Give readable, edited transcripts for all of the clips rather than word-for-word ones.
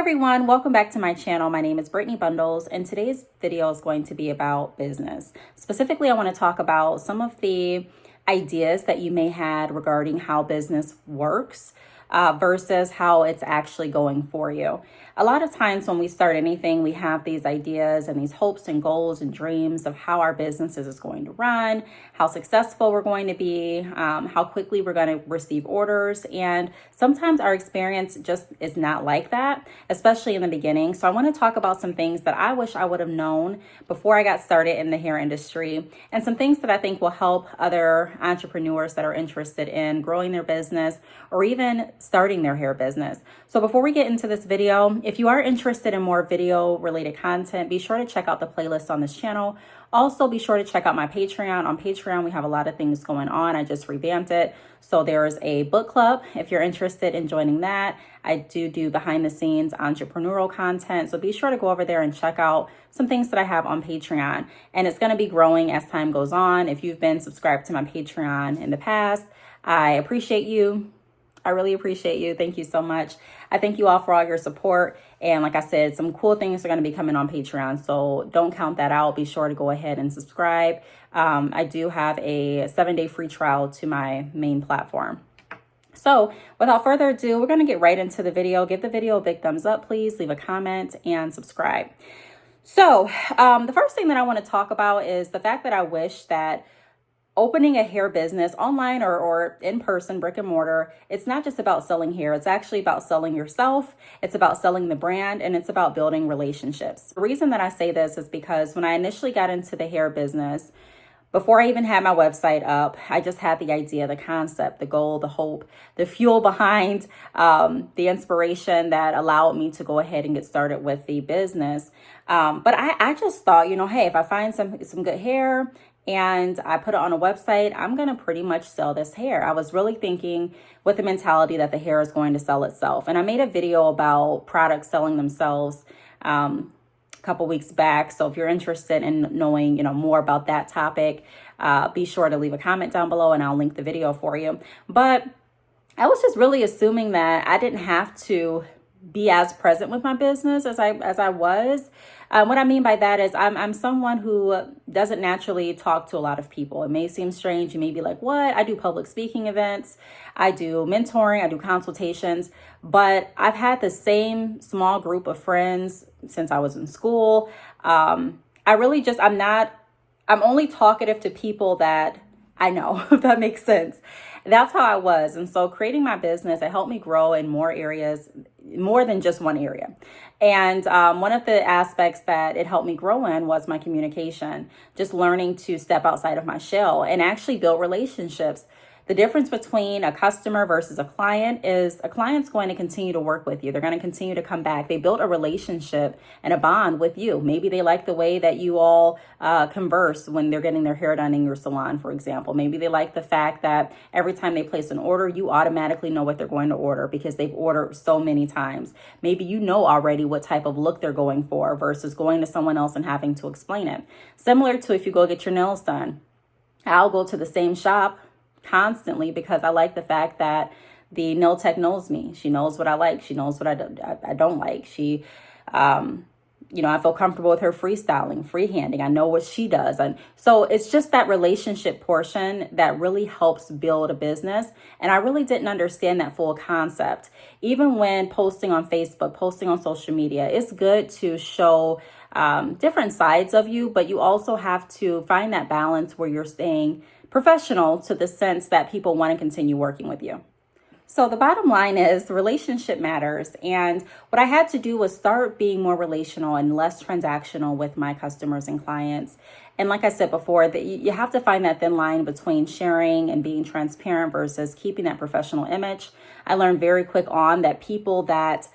everyone, welcome back to my channel. My name is Brittany Bundles, and today's video is going to be about business. Specifically, I want to talk about some of the ideas that you may have regarding how business works versus how it's actually going for you. A lot of times when we start anything, we have these ideas and these hopes and goals and dreams of how our business is going to run, how successful we're going to be, how quickly we're going to receive orders. And sometimes our experience just is not like that, especially in the beginning. So I want to talk about some things that I wish I would have known before I got started in the hair industry, and some things that I think will help other entrepreneurs that are interested in growing their business or even starting their hair business. So before we get into this video, if you are interested in more video related content, be sure to check out the playlist on this channel. Also, be sure to check out my Patreon. On Patreon, we have a lot of things going on. I just revamped it. So there's a book club if you're interested in joining that. I do behind the scenes entrepreneurial content. So be sure to go over there and check out some things that I have on Patreon. And it's going to be growing as time goes on. If you've been subscribed to my Patreon in the past, I appreciate you. I really appreciate you. Thank you so much. I thank you all for all your support. And like I said, some cool things are going to be coming on Patreon. So don't count that out. Be sure to go ahead and subscribe. I do have a 7-day free trial to my main platform. So without further ado, we're going to get right into the video. Give the video a big thumbs up, please. Leave a comment and subscribe. So the first thing that I want to talk about is the fact that I wish that opening a hair business online or in person, brick and mortar, it's not just about selling hair. It's actually about selling yourself. It's about selling the brand, and it's about building relationships. The reason that I say this is because when I initially got into the hair business, before I even had my website up, I just had the idea, the concept, the goal, the hope, the fuel behind the inspiration that allowed me to go ahead and get started with the business. But I just thought, hey, if I find some good hair and I put it on a website, I'm going to pretty much sell this hair. I was really thinking with the mentality that the hair is going to sell itself. And I made a video about products selling themselves a couple weeks back. So if you're interested in knowing, more about that topic, be sure to leave a comment down below and I'll link the video for you. But I was just really assuming that I didn't have to be as present with my business as I was. What I mean by that is I'm someone who doesn't naturally talk to a lot of people. It may seem strange. You may be like, what? I do public speaking events. I do mentoring. I do consultations. But I've had the same small group of friends since I was in school. I'm only talkative to people that I know, if that makes sense. That's how I was. And so creating my business, it helped me grow in more areas, more than just one area. And one of the aspects that it helped me grow in was my communication, just learning to step outside of my shell and actually build relationships. The difference between a customer versus a client is a client's going to continue to work with you. They're going to continue to come back. They built a relationship and a bond with you. Maybe they like the way that you all converse when they're getting their hair done in your salon, for example. Maybe they like the fact that every time they place an order, you automatically know what they're going to order because they've ordered so many times. Maybe you know already what type of look they're going for versus going to someone else and having to explain it. Similar to if you go get your nails done. I'll go to the same shop constantly because I like the fact that the nail tech knows me. She knows what I like. She knows what I don't like. She, I feel comfortable with her freestyling, freehanding. I know what she does. And so it's just that relationship portion that really helps build a business. And I really didn't understand that full concept. Even when posting on Facebook, posting on social media, it's good to show different sides of you, but you also have to find that balance where you're staying professional to the sense that people want to continue working with you. So the bottom line is the relationship matters. And what I had to do was start being more relational and less transactional with my customers and clients. And like I said before, that you have to find that thin line between sharing and being transparent versus keeping that professional image. I learned very quick on that people that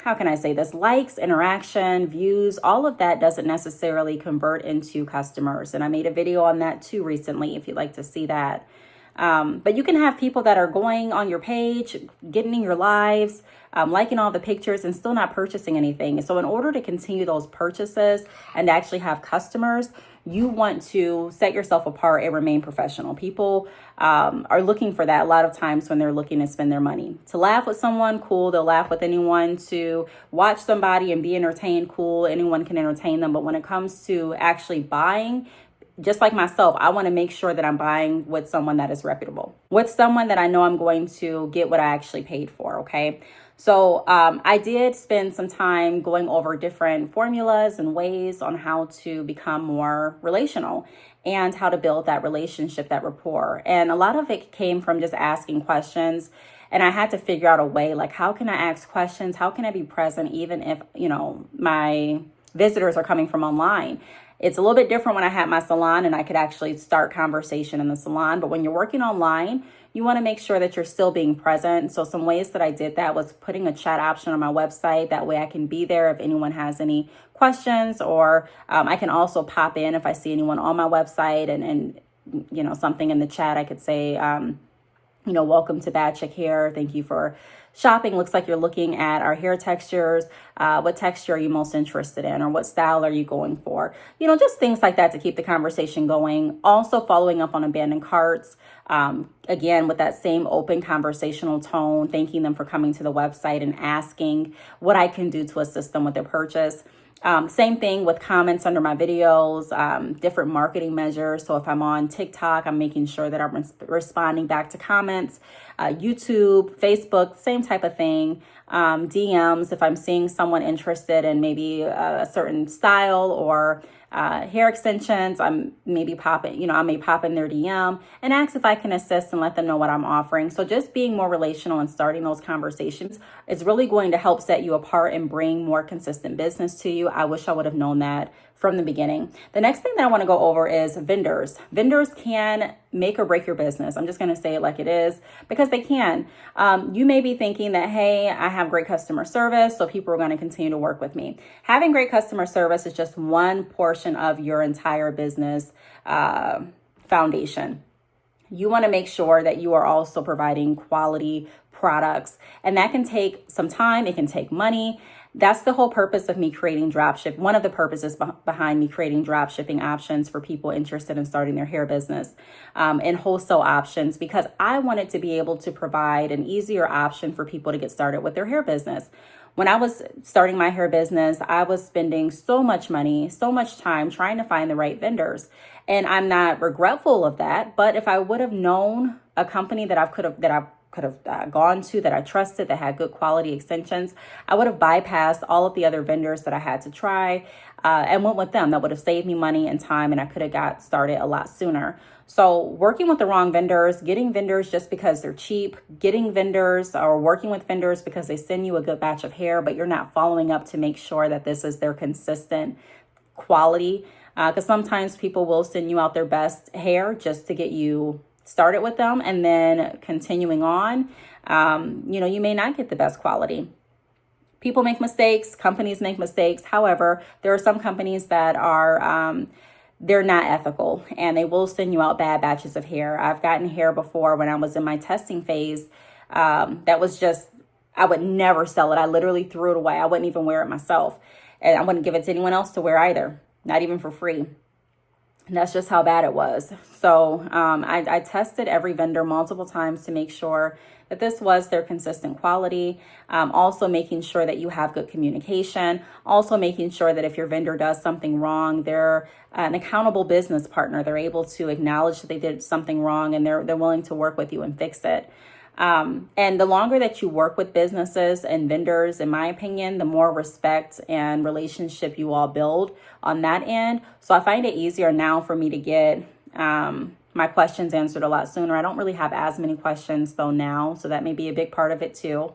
how can I say this? Likes, interaction, views, all of that doesn't necessarily convert into customers. And I made a video on that too recently, if you'd like to see that. But you can have people that are going on your page, getting in your lives, liking all the pictures and still not purchasing anything. So in order to continue those purchases and actually have customers, you want to set yourself apart and remain professional. People are looking for that a lot of times when they're looking to spend their money. To laugh with someone, cool. They'll laugh with anyone. To watch somebody and be entertained, cool. Anyone can entertain them. But when it comes to actually buying, just like myself, I want to make sure that I'm buying with someone that is reputable, with someone that I know I'm going to get what I actually paid for. Okay. So I did spend some time going over different formulas and ways on how to become more relational and how to build that relationship, that rapport. And a lot of it came from just asking questions. And I had to figure out a way, like, how can I ask questions? How can I be present even if, my visitors are coming from online? It's a little bit different when I had my salon and I could actually start conversation in the salon. But when you're working online, you want to make sure that you're still being present. So some ways that I did that was putting a chat option on my website. That way I can be there if anyone has any questions, or I can also pop in if I see anyone on my website and something in the chat. I could say, welcome to BadChickHair. Thank you for shopping. Looks like you're looking at our hair textures. What texture are you most interested in, or what style are you going for? Just things like that to keep the conversation going. Also following up on abandoned carts. Again, with that same open conversational tone, thanking them for coming to the website and asking what I can do to assist them with their purchase. Same thing with comments under my videos, different marketing measures. So if I'm on TikTok, I'm making sure that I'm responding back to comments. YouTube, Facebook, same type of thing. DMs, if I'm seeing someone interested in maybe a certain style or hair extensions, I'm maybe I may pop in their DM and ask if I can assist and let them know what I'm offering. So just being more relational and starting those conversations is really going to help set you apart and bring more consistent business to you. I wish I would have known that from the beginning. The next thing that I want to go over is vendors. Vendors can make or break your business. I'm just going to say it like it is, because they can. You may be thinking that, hey, I have great customer service, so people are going to continue to work with me. Having great customer service is just one portion of your entire business foundation. You want to make sure that you are also providing quality products, and that can take some time. It can take money. That's the whole purpose of me creating dropship. One of the purposes behind me creating drop shipping options for people interested in starting their hair business, and wholesale options, because I wanted to be able to provide an easier option for people to get started with their hair business. When I was starting my hair business, I was spending so much money, so much time trying to find the right vendors. And I'm not regretful of that. But if I would have known a company that I could have gone to, that I trusted, that had good quality extensions, I would have bypassed all of the other vendors that I had to try and went with them. That would have saved me money and time, and I could have got started a lot sooner. So working with the wrong vendors, getting vendors just because they're cheap, getting vendors or working with vendors because they send you a good batch of hair, but you're not following up to make sure that this is their consistent quality. Because sometimes people will send you out their best hair just to get you started with them, and then continuing on, you may not get the best quality. People make mistakes, companies make mistakes. However, there are some companies that are they're not ethical, and they will send you out bad batches of hair. I've gotten hair before when I was in my testing phase that was just, I would never sell it. I literally threw it away. I wouldn't even wear it myself, and I wouldn't give it to anyone else to wear either, not even for free. And that's just how bad it was. So I tested every vendor multiple times to make sure that this was their consistent quality. Also making sure that you have good communication. Also making sure that if your vendor does something wrong, they're an accountable business partner. They're able to acknowledge that they did something wrong, and they're willing to work with you and fix it. And the longer that you work with businesses and vendors, in my opinion, the more respect and relationship you all build on that end. So I find it easier now for me to get my questions answered a lot sooner. I don't really have as many questions though now, so that may be a big part of it too.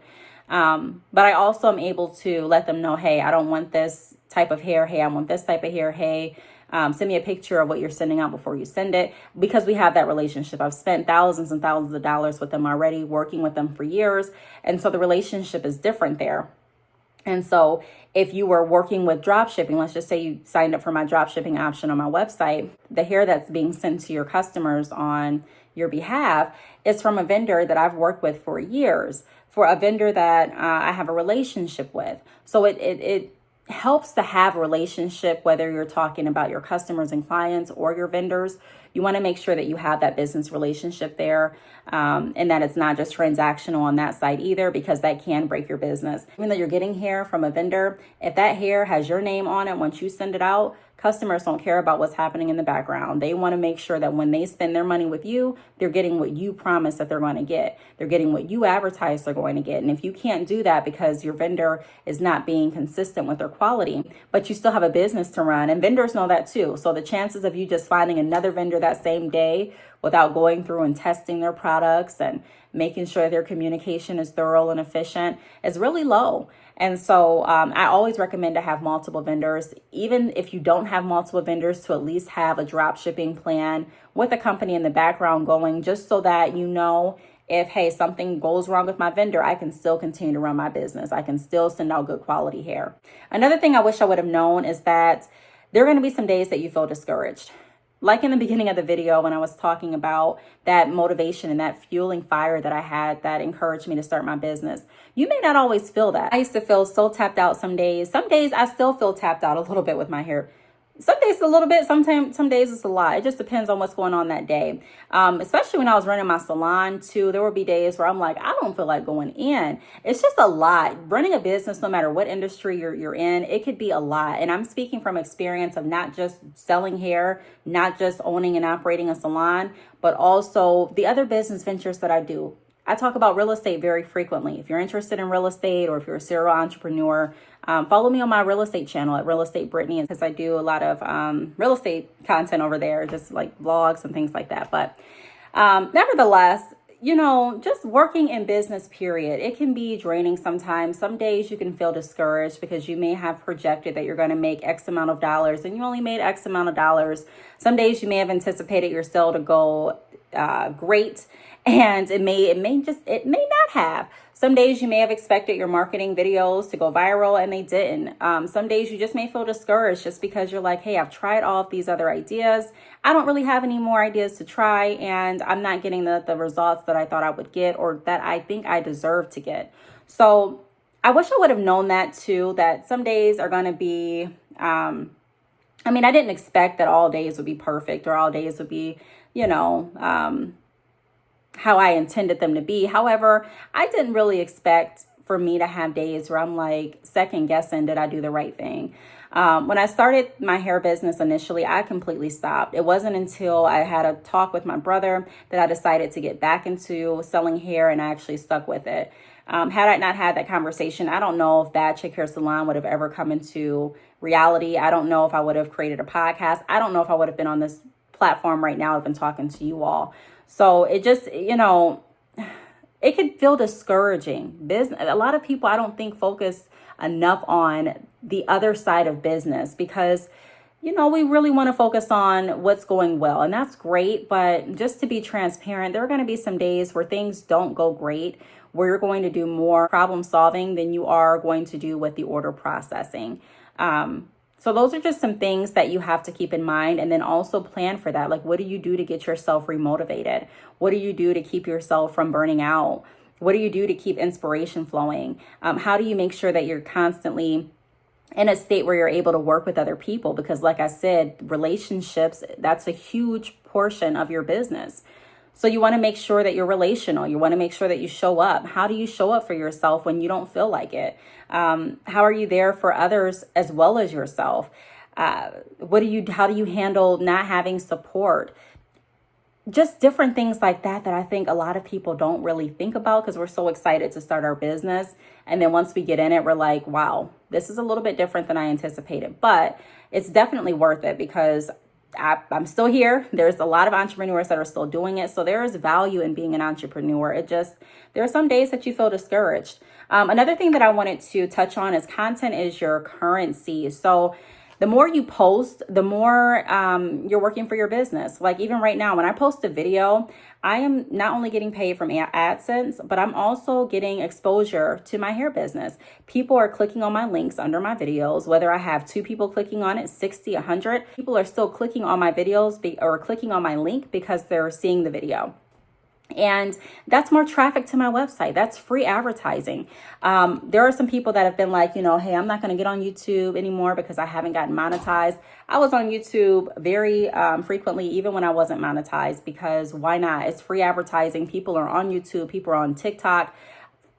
But I also am able to let them know, hey, I don't want this type of hair. Hey, I want this type of hair. Hey, send me a picture of what you're sending out before you send it, because we have that relationship. I've spent thousands and thousands of dollars with them already, working with them for years. And so the relationship is different there. And so if you were working with drop shipping, let's just say you signed up for my drop shipping option on my website, the hair that's being sent to your customers on your behalf is from a vendor that I've worked with for years, for a vendor that I have a relationship with. So it helps to have a relationship, whether you're talking about your customers and clients or your vendors. You want to make sure that you have that business relationship there, and that it's not just transactional on that side either, because that can break your business. Even though you're getting hair from a vendor, if that hair has your name on it, once you send it out, customers don't care about what's happening in the background. They want to make sure that when they spend their money with you, they're getting what you promised that they're going to get. They're getting what you advertise they're going to get. And if you can't do that because your vendor is not being consistent with their quality, but you still have a business to run, and vendors know that too. So the chances of you just finding another vendor that same day without going through and testing their products and making sure their communication is thorough and efficient is really low. And so I always recommend to have multiple vendors, even if you don't have multiple vendors, to at least have a drop shipping plan with a company in the background going, just so that you know, if, hey, something goes wrong with my vendor, I can still continue to run my business. I can still send out good quality hair. Another thing I wish I would have known is that there are going to be some days that you feel discouraged. Like in the beginning of the video, when I was talking about that motivation and that fueling fire that I had that encouraged me to start my business, you may not always feel that. I used to feel so tapped out some days. Some days I still feel tapped out a little bit with my hair. Some days a little bit, sometimes some days it's a lot. It just depends on what's going on that day. Especially when I was running my salon too, there would be days where I'm like, I don't feel like going in. It's just a lot. Running a business, no matter what industry you're in, it could be a lot. And I'm speaking from experience of not just selling hair, not just owning and operating a salon, but also the other business ventures that I do. I talk about real estate very frequently. If you're interested in real estate, or if you're a serial entrepreneur, follow me on my real estate channel at Real Estate Brittany, because I do a lot of real estate content over there, just like vlogs and things like that. But nevertheless, you know, just working in business, period, it can be draining sometimes. Some days you can feel discouraged because you may have projected that you're going to make X amount of dollars and you only made X amount of dollars. Some days you may have anticipated your sale to go great, and it may not have. Some days you may have expected your marketing videos to go viral and they didn't. Some days you just may feel discouraged just because you're like, hey, I've tried all of these other ideas. I don't really have any more ideas to try, and I'm not getting the results that I thought I would get, or that I think I deserve to get. So I wish I would have known that too, that some days are going to be, I didn't expect that all days would be perfect, or all days would be, how I intended them to be. However, I didn't really expect for me to have days where I'm like second guessing, did I do the right thing? When I started my hair business initially, I completely stopped. It wasn't until I had a talk with my brother that I decided to get back into selling hair, and I actually stuck with it. Had I not had that conversation, I don't know if Bad Chick Hair Salon would have ever come into reality. I don't know if I would have created a podcast. I don't know if I would have been on this platform right now. I've been talking to you all. So it just, it could feel discouraging. A lot of people, I don't think, focus enough on the other side of business, because, we really want to focus on what's going well, and that's great. But just to be transparent, there are going to be some days where things don't go great, where you're going to do more problem solving than you are going to do with the order processing. So those are just some things that you have to keep in mind, and then also plan for that. Like, what do you do to get yourself remotivated? What do you do to keep yourself from burning out? What do you do to keep inspiration flowing? How do you make sure that you're constantly in a state where you're able to work with other people? Because like I said, relationships, that's a huge portion of your business. So you want to make sure that you're relational. You want to make sure that you show up. How do you show up for yourself when you don't feel like it? How are you there for others as well as yourself? How do you handle not having support? Just different things like that I think a lot of people don't really think about, because we're so excited to start our business. And then once we get in it, we're like, wow, this is a little bit different than I anticipated. But it's definitely worth it, because I'm still here. There's a lot of entrepreneurs that are still doing it. So there is value in being an entrepreneur. There are some days that you feel discouraged. Another thing that I wanted to touch on is content is your currency. So the more you post, the more you're working for your business. Like even right now, when I post a video, I am not only getting paid from AdSense, but I'm also getting exposure to my hair business. People are clicking on my links under my videos, whether I have 2 people clicking on it, 60, 100. People are still clicking on my videos or clicking on my link because they're seeing the video. And that's more traffic to my website. That's free advertising. There are some people that have been like, hey, I'm not going to get on YouTube anymore because I haven't gotten monetized. I was on YouTube very frequently, even when I wasn't monetized, because why not? It's free advertising. People are on YouTube. People are on TikTok.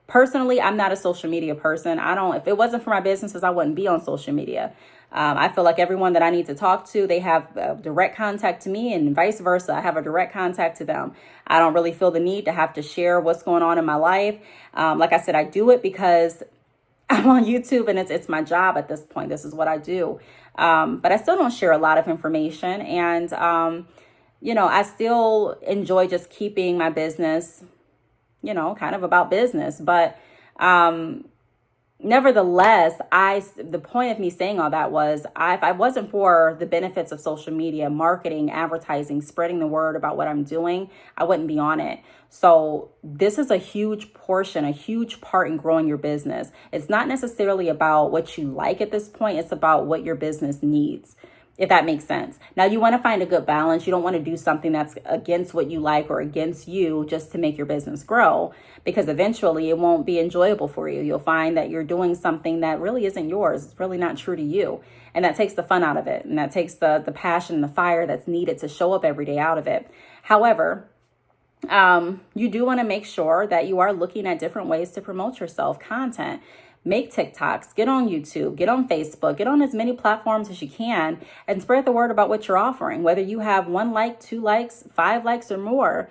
Personally, I'm not a social media person. If it wasn't for my businesses, I wouldn't be on social media. I feel like everyone that I need to talk to, they have direct contact to me, and vice versa. I have a direct contact to them. I don't really feel the need to have to share what's going on in my life. Like I said, I do it because I'm on YouTube and it's my job at this point. This is what I do. But I still don't share a lot of information. And, I still enjoy just keeping my business, kind of about business. But nevertheless, the point of me saying all that was, if I wasn't for the benefits of social media, marketing, advertising, spreading the word about what I'm doing, I wouldn't be on it. So this is a huge portion, a huge part in growing your business. It's not necessarily about what you like at this point. It's about what your business needs, if that makes sense. Now, you want to find a good balance. You don't want to do something that's against what you like or against you just to make your business grow, because eventually it won't be enjoyable for you. You'll find that you're doing something that really isn't yours. It's really not true to you. And that takes the fun out of it. And that takes the passion and the fire that's needed to show up every day out of it. However, you do want to make sure that you are looking at different ways to promote yourself, content. Make TikToks, get on YouTube, get on Facebook, get on as many platforms as you can, and spread the word about what you're offering. Whether you have 1 like, 2 likes, 5 likes or more,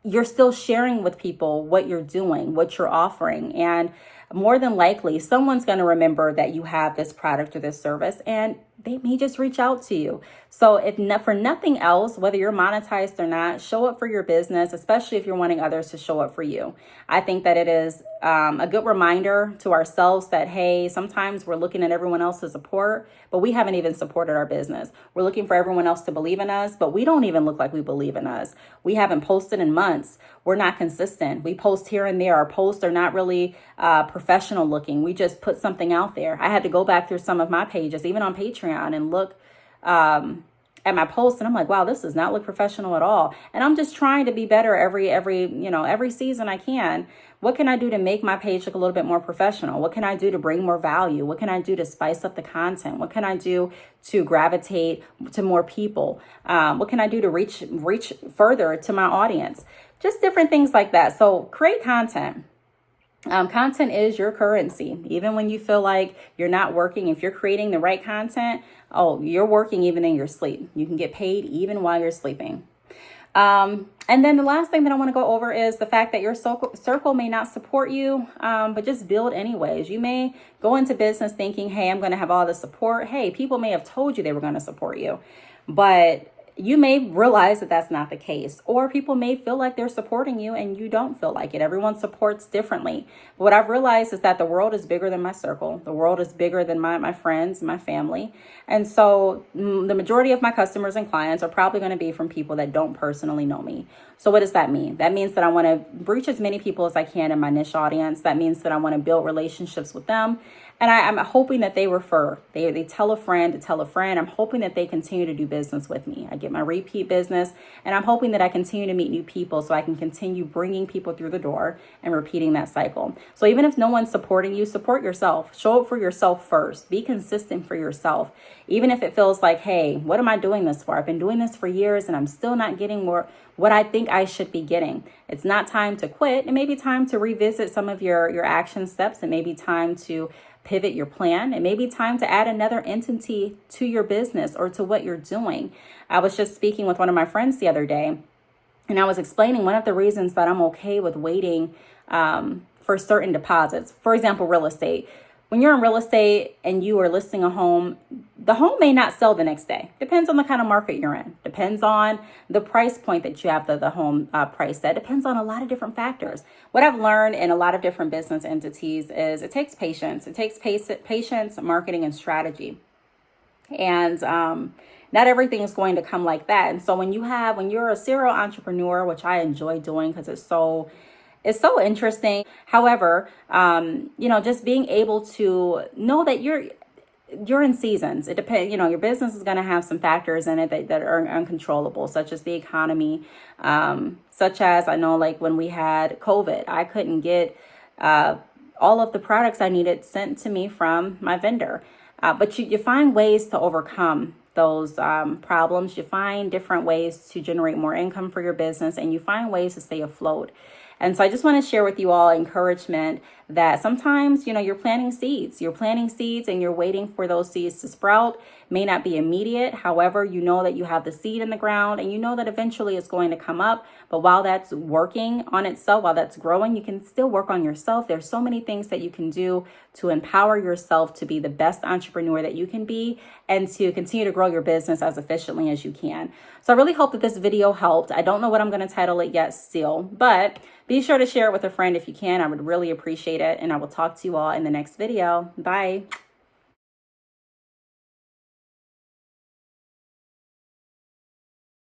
you're still sharing with people what you're doing, what you're offering. And more than likely, someone's going to remember that you have this product or this service, and they may just reach out to you. So for nothing else, whether you're monetized or not, show up for your business, especially if you're wanting others to show up for you. I think that it is a good reminder to ourselves that, hey, sometimes we're looking at everyone else's support, but we haven't even supported our business. We're looking for everyone else to believe in us, but we don't even look like we believe in us. We haven't posted in months. We're not consistent. We post here and there. Our posts are not really professional looking. We just put something out there. I had to go back through some of my pages, even on Patreon, and look at my posts, and I'm like, wow, this does not look professional at all. And I'm just trying to be better every season I can. What can I do to make my page look a little bit more professional? What can I do to bring more value? What can I do to spice up the content? What can I do to gravitate to more people? What can I do to reach further to my audience? Just different things like that. So create content. Content is your currency. Even when you feel like you're not working, if you're creating the right content, you're working even in your sleep. You can get paid even while you're sleeping. And then the last thing that I want to go over is the fact that your circle may not support you, but just build anyways. You may go into business thinking, hey, I'm going to have all the support. Hey, people may have told you they were going to support you, but you may realize that that's not the case, or people may feel like they're supporting you and you don't feel like it. Everyone supports differently. But what I've realized is that the world is bigger than my circle. The world is bigger than my friends, my family. And so the majority of my customers and clients are probably going to be from people that don't personally know me. So what does that mean? That means that I want to reach as many people as I can in my niche audience. That means that I want to build relationships with them. And I'm hoping that they refer. They tell a friend to tell a friend. I'm hoping that they continue to do business with me. I get my repeat business, and I'm hoping that I continue to meet new people so I can continue bringing people through the door and repeating that cycle. So even if no one's supporting you, support yourself. Show up for yourself first. Be consistent for yourself. Even if it feels like, hey, what am I doing this for? I've been doing this for years and I'm still not getting what I think I should be getting. It's not time to quit. It may be time to revisit some of your action steps. It may be time to pivot your plan. It may be time to add another entity to your business or to what you're doing. I was just speaking with one of my friends the other day, and I was explaining one of the reasons that I'm okay with waiting for certain deposits. For example, real estate. When you're in real estate and you are listing a home, the home may not sell the next day. Depends on the kind of market you're in. Depends on the price point that you have the home priced at. Depends on a lot of different factors. What I've learned in a lot of different business entities is it takes patience. It takes patience, marketing, and strategy. And not everything is going to come like that. And so when you're a serial entrepreneur, which I enjoy doing because it's so interesting. However, just being able to know that during seasons, it depends, your business is going to have some factors in it that are uncontrollable, such as the economy, such as, I know, like when we had COVID, I couldn't get all of the products I needed sent to me from my vendor. But you find ways to overcome those problems. You find different ways to generate more income for your business, and you find ways to stay afloat. And so I just want to share with you all encouragement that sometimes, you're planting seeds. You're planting seeds and you're waiting for those seeds to sprout. May not be immediate. However, you know that you have the seed in the ground and you know that eventually it's going to come up. But while that's working on itself, while that's growing, you can still work on yourself. There's so many things that you can do to empower yourself to be the best entrepreneur that you can be and to continue to grow your business as efficiently as you can. So I really hope that this video helped. I don't know what I'm going to title it yet still, but be sure to share it with a friend if you can. I would really appreciate it. And I will talk to you all in the next video. Bye.